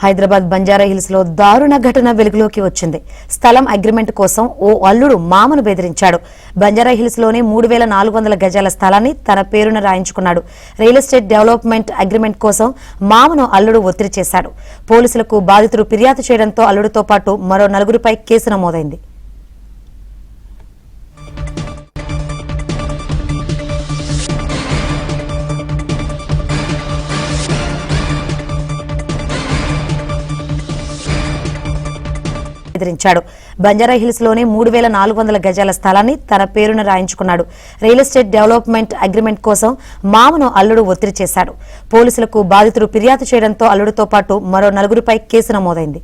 Hyderabad Banjara hills లో దారుణ ఘటన వెలుగులోకి వచ్చింది. స్థలం అగ్రిమెంట్ కోసం ఓ అల్లుడు మామను బెదిరించాడు. బంజారా హిల్స్ లోనే 3400 గజాల స్థలాన్ని తన పేరున రాయించుకున్నాడు. రియల్ ఎస్టేట్ డెవలప్మెంట్ అగ్రిమెంట్ కోసం మామను అల్లుడు ఒత్తిడి చేశాడు. పోలీసులకు బాధితుడు ఫిర్యాదు చేయడంతో అల్లుడితో పాటు మరో 4గురిపై కేసు నమోదైంది. బంజారా హిల్స్ లోనే 3400 గజాల స్థలాన్ని తన పేరున రాయించుకున్నాడు. రియల్ ఎస్టేట్ డెవలప్మెంట్ అగ్రిమెంట్ కోసం మామను అల్లుడు ఒత్తిడి చేశాడు. పోలీసులకు బాధితుడు ఫిర్యాదు చేయడంతో అల్లుడితో పాటు మరో 4గురిపై కేసు నమోదైంది.